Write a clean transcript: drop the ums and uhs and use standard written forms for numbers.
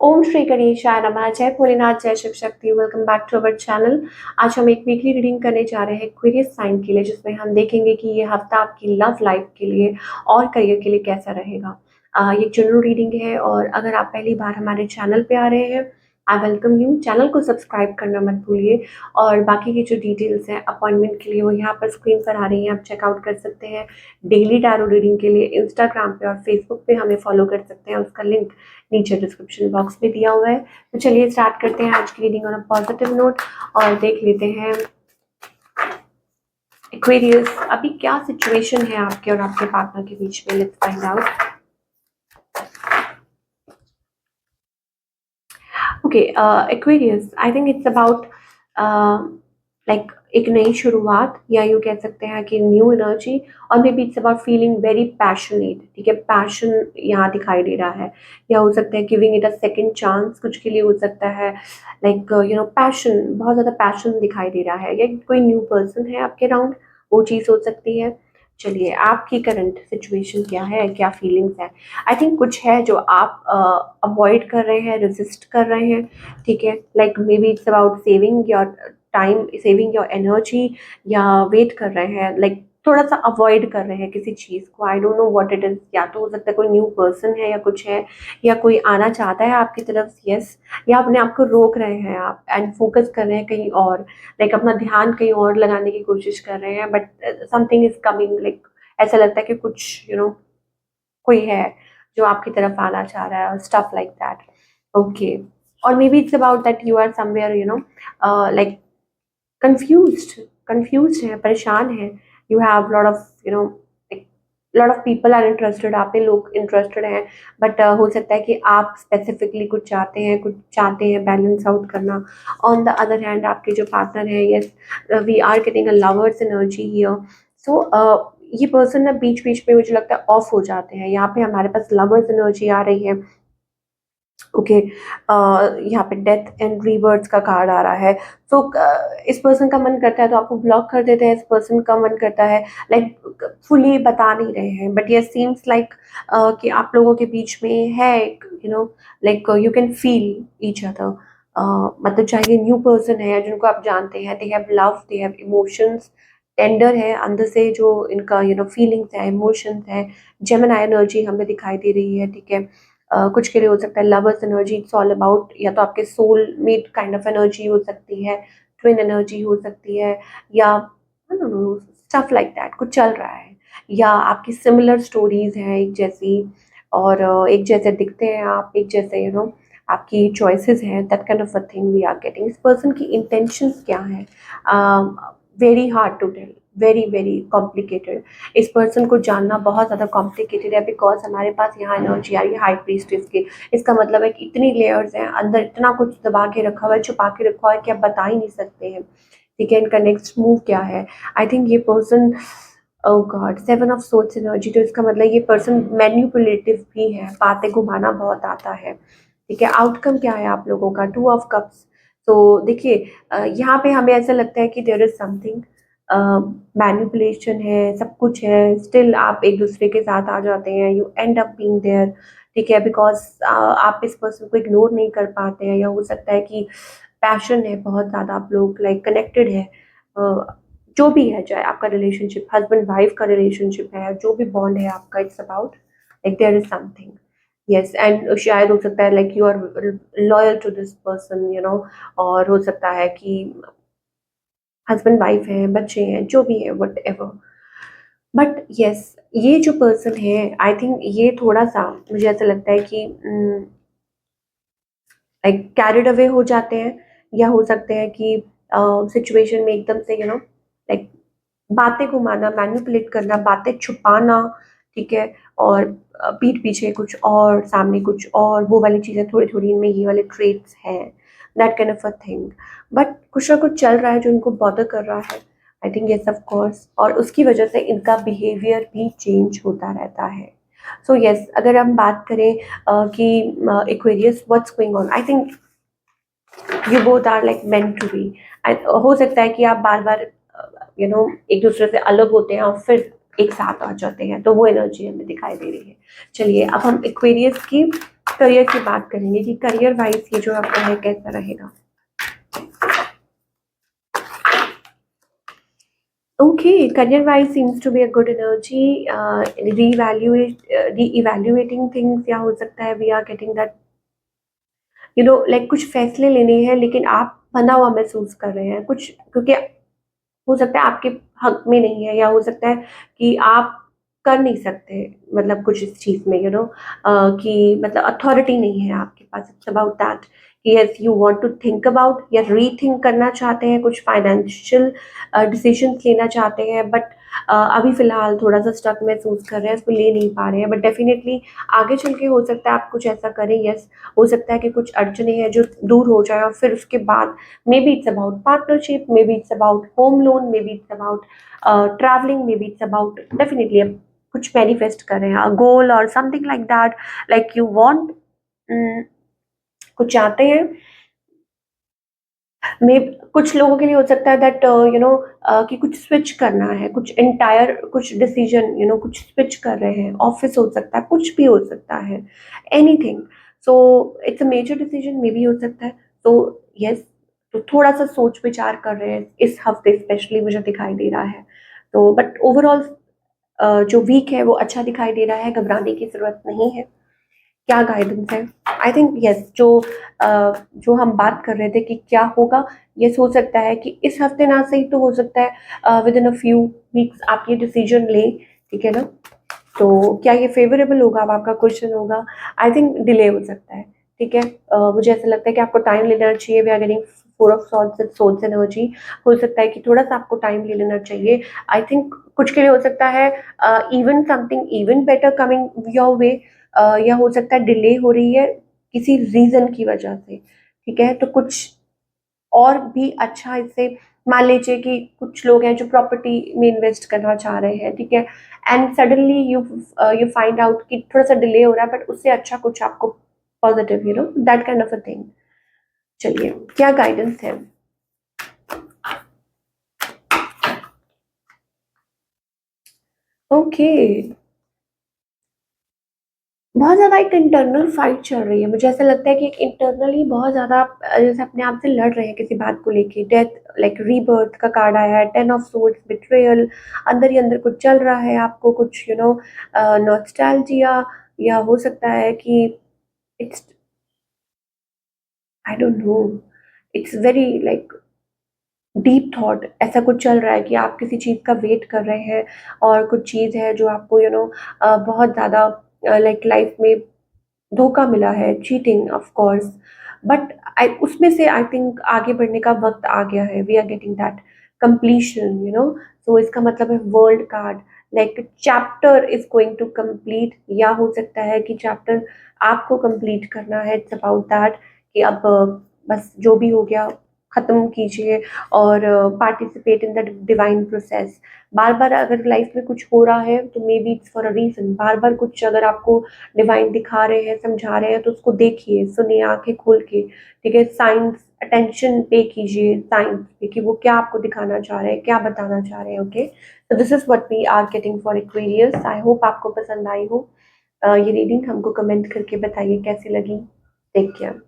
ओम श्री गणेशाय नमः। जय भोलेनाथ, जय Shiv Shakti. Welcome back to our channel. आज हम एक वीकली रीडिंग करने जा रहे हैं एक्वेरियस साइन के लिए, जिसमें हम देखेंगे कि ये हफ्ता आपकी लव लाइफ के लिए और करियर के लिए कैसा रहेगा। ये जनरल रीडिंग है और अगर आप पहली बार हमारे चैनल पे आ रहे हैं, आई वेलकम यू। चैनल को सब्सक्राइब करना मत भूलिए और बाकी की जो डिटेल्स हैं अपॉइंटमेंट के लिए वो यहाँ पर स्क्रीन पर आ रही हैं, आप चेकआउट कर सकते हैं। डेली टैरो रीडिंग के लिए इंस्टाग्राम पे और फेसबुक पे हमें फॉलो कर सकते हैं, उसका लिंक नीचे डिस्क्रिप्शन बॉक्स में दिया हुआ है। तो चलिए स्टार्ट करते हैं आज की reading on a positive note और देख लेते हैं एक्वेरियस अभी क्या सिचुएशन है आपके और आपके पार्टनर के बीच में। Let's find out. Okay Aquarius, I think it's about like एक नई शुरुआत, या यूँ कह सकते हैं कि न्यू एनर्जी, और may be it's about feeling very passionate. ठीक है, पैशन यहाँ दिखाई दे रहा है, या हो सकता है giving it a second chance, कुछ के लिए हो सकता है लाइक पैशन, बहुत ज़्यादा पैशन दिखाई दे रहा है, या कोई न्यू पर्सन है आपके अराउंड, वो चीज़ हो सकती है। चलिए, आपकी करंट सिचुएशन क्या है, क्या फीलिंग्स है। आई थिंक कुछ है जो आप अवॉइड कर रहे हैं, रेजिस्ट कर रहे हैं। ठीक है, like may be it's about saving your time, saving your energy, या वेट कर रहे हैं, लाइक थोड़ा सा अवॉइड कर रहे हैं किसी चीज़ को। I don't know what it is. या तो हो सकता है कोई न्यू पर्सन है, या कुछ है, या कोई आना चाहता है आपकी तरफ, यस। या अपने आप को रोक रहे हैं आप एंड फोकस कर रहे हैं कहीं और, लाइक अपना ध्यान कहीं और लगाने की कोशिश कर रहे हैं, but something is coming, like ऐसा लगता है कि कुछ कोई है जो आपकी तरफ आना चाह रहा है और स्टफ लाइक दैट। ओके, और may be it's about that you are somewhere like confused है, परेशान है। You have lot of lot of people are interested, आप पे लोग इंटरेस्टेड हैं, बट हो सकता है कि आप स्पेसिफिकली कुछ चाहते हैं बैलेंस आउट करना। ऑन द अदर हैंड आपके जो पार्टनर है, yes, we are getting a lover's energy here. So ये पर्सन ना बीच बीच में मुझे लगता है ऑफ हो जाते हैं। यहाँ पे हमारे पास लवर्स एनर्जी आ रही है। ओके, यहाँ पे डेथ एंड रीबर्थ का कार्ड आ रहा है। तो इस पर्सन का मन करता है तो आपको ब्लॉक कर देते हैं, इस पर्सन का मन करता है लाइक फुली बता नहीं रहे हैं, बट ये सीम्स लाइक कि आप लोगों के बीच में है एक like you can feel each other. मतलब चाहे ये न्यू पर्सन है जिनको आप जानते हैं, they have love, they have emotions, tender है अंदर से जो इनका फीलिंग्स है, इमोशंस है। जेमिनी एनर्जी हमें दिखाई दे रही है। ठीक है, कुछ के लिए हो सकता है lovers energy, it's all about, या तो आपके soul mate kind of energy हो सकती है, ट्विन एनर्जी हो सकती है, या स्टफ लाइक दैट कुछ चल रहा है, या आपकी सिमिलर स्टोरीज हैं एक जैसी, और एक जैसे दिखते हैं आप, एक जैसे आपकी चॉइसेस हैं, that kind of a thing we are getting. इस पर्सन की इंटेंशंस क्या है, very hard to tell, very very complicated. इस पर्सन को जानना बहुत ज़्यादा कॉम्प्लिकेटेड है, बिकॉज हमारे पास यहाँ एनर्जी आ रही है हाई प्रीस्टेस की। इसका मतलब है कि इतनी लेयर्स हैं अंदर, इतना कुछ दबा के रखा हुआ है, छुपा के रखा हुआ है कि आप बता ही नहीं सकते हैं। ठीक है, इनका नेक्स्ट मूव क्या है। आई थिंक ये person, oh God, 7 of swords energy, तो इसका मतलब ये पर्सन मैनिपुलेटिव भी है, बातें घुमाना बहुत आता है। ठीक है, आउटकम क्या है आप लोगों का, 2 ऑफ कप्स। तो देखिए, यहाँ पे हमें ऐसा लगता है कि देयर इज समथिंग, मैनिपुलेशन है, सब कुछ है, स्टिल आप एक दूसरे के साथ आ जाते हैं, you end up being there. ठीक है, बिकॉज आप इस पर्सन को इग्नोर नहीं कर पाते हैं, या हो सकता है कि पैशन है बहुत ज़्यादा, आप लोग लाइक कनेक्टेड है। जो भी है, चाहे आपका रिलेशनशिप हस्बैंड वाइफ का रिलेशनशिप है, जो भी बॉन्ड है आपका, it's about like there is something, yes. And शायद हो सकता है like you are loyal to this person, और हो सकता है कि हस्बैंड वाइफ हैं, बच्चे हैं, जो भी है, वट एवर। बट यस, ये जो पर्सन है, आई थिंक ये थोड़ा सा मुझे ऐसा लगता है कि लाइक कैरिड अवे हो जाते हैं, या हो सकते हैं कि सिचुएशन में एकदम से लाइक बातें घुमाना, मैनिपुलेट करना, बातें छुपाना। ठीक है, और पीठ पीछे कुछ और, सामने कुछ और, वो वाली चीज़ें थोड़ी थोड़ी इनमें ये वाले ट्रेट्स हैं, that kind of a thing. But कुछ ना कुछ चल रहा है जो इनको बॉदर कर रहा है, I think yes of course, और उसकी वजह से इनका बिहेवियर भी चेंज होता रहता है। सो येस, अगर हम बात करें कि Aquarius what's going on, I think you both are like meant to be. हो सकता है कि आप बार बार एक दूसरे से अलग होते हैं और फिर एक साथ आ जाते हैं, तो वो एनर्जी हमें दिखाई दे रही है। चलिए, अब हम एक्वेरियस की करियर की बात करेंगे कि करियर वाइज ये जो आपका है कैसा रहेगा। Okay, career-wise seems to be a good energy. Re-evaluating things, या हो सकता है we are getting that like कुछ फैसले लेने हैं लेकिन आप बंधा हुआ महसूस कर रहे हैं कुछ, क्योंकि हो सकता है आपके हक में नहीं है, या हो सकता है कि आप कर नहीं सकते, मतलब कुछ इस चीज़ में कि मतलब अथॉरिटी नहीं है आपके पास। इट्स अबाउट दैट कि yes you want to think about या रीथिंक करना चाहते हैं, कुछ फाइनेंशियल डिसीजंस लेना चाहते हैं, बट अभी फ़िलहाल थोड़ा-सा स्टक महसूस कर रहे हैं, उसको ले नहीं पा रहे हैं। बट डेफ़िनिटली आगे चल के हो सकता है आप कुछ ऐसा करें, यस हो सकता है कि कुछ अड़चनें हैं जो दूर हो जाएँ, और फिर उसके बाद maybe it's about partnership, maybe it's about home loan, maybe it's about traveling, maybe it's about definitely कुछ manifest कर रहे हैं, a goal or something like that, like you want कुछ चाहते हैं। मे कुछ लोगों के लिए हो सकता है दैट कि कुछ स्विच करना है, कुछ एंटायर कुछ डिसीजन कुछ स्विच कर रहे हैं, ऑफिस हो सकता है, कुछ भी हो सकता है, anything. So it's a major decision may be हो सकता है। तो यस, तो थोड़ा सा सोच विचार कर रहे हैं इस हफ्ते, स्पेशली मुझे दिखाई दे रहा है। तो बट ओवरऑल जो वीक है वो अच्छा दिखाई दे रहा है, घबराने की जरूरत नहीं है। क्या गाइडेंस है? आई थिंक यस, जो हम बात कर रहे थे कि क्या होगा, यस हो सकता है कि इस हफ्ते ना सही तो हो सकता है with in a few weeks आप ये डिसीजन लें, ठीक है ना? तो क्या ये फेवरेबल होगा, अब आपका क्वेश्चन होगा। आई थिंक डिले हो सकता है, ठीक है? मुझे ऐसा लगता है कि आपको टाइम लेना चाहिए। We are getting four of swords and swords energy. हो सकता है कि थोड़ा सा आपको टाइम ले लेना चाहिए। आई थिंक कुछ के लिए हो सकता है even something even better coming your way, या हो सकता है डिले हो रही है किसी रीजन की वजह से, ठीक है? तो कुछ और भी अच्छा इससे, मान लीजिए कि कुछ लोग हैं जो प्रॉपर्टी में इन्वेस्ट करना चाह रहे हैं, ठीक है? And suddenly you find out कि थोड़ा सा डिले हो रहा है, बट उससे अच्छा कुछ आपको positive that kind of a thing. चलिए, क्या गाइडेंस है? ओके, बहुत ज़्यादा एक इंटरनल फाइट चल रही है। मुझे ऐसा लगता है कि एक इंटरनली बहुत ज़्यादा आप जैसे अपने आप से लड़ रहे हैं किसी बात को लेके। डेथ लाइक रीबर्थ का कार्ड आया है, 10 ऑफ सोर्ड्स, बिट्रेयल। अंदर ही अंदर कुछ चल रहा है आपको, कुछ नॉस्टैल्जिया, या हो सकता है कि it's I don't know, it's very like deep thought, ऐसा कुछ चल रहा है कि आप किसी चीज़ का वेट कर रहे हैं, और कुछ चीज़ है जो आपको बहुत ज़्यादा लाइक लाइफ में धोखा मिला है, cheating of course, but I उसमें से आई थिंक आगे बढ़ने का वक्त आ गया है। We are getting that completion, so इसका मतलब है world card, like chapter is going to complete, या हो सकता है कि चैप्टर आपको कंप्लीट करना है। इट्स अबाउट दैट कि अब बस जो भी हो गया खत्म कीजिए, और participate in the divine process. बार बार अगर लाइफ में कुछ हो रहा है तो may be it's for a reason. बार बार कुछ अगर आपको डिवाइन दिखा रहे हैं, समझा रहे हैं, तो उसको देखिए, सुनिए आंखें खोल के, ठीक है? साइंस अटेंशन पे कीजिए साइंस पे कि वो क्या आपको दिखाना चाह रहे हैं, क्या बताना चाह रहे हैं। ओके, तो this is what we are getting for Aquarius. I hope आपको पसंद आई हो ये रीडिंग। हमको कमेंट करके बताइए कैसी लगी। Take care.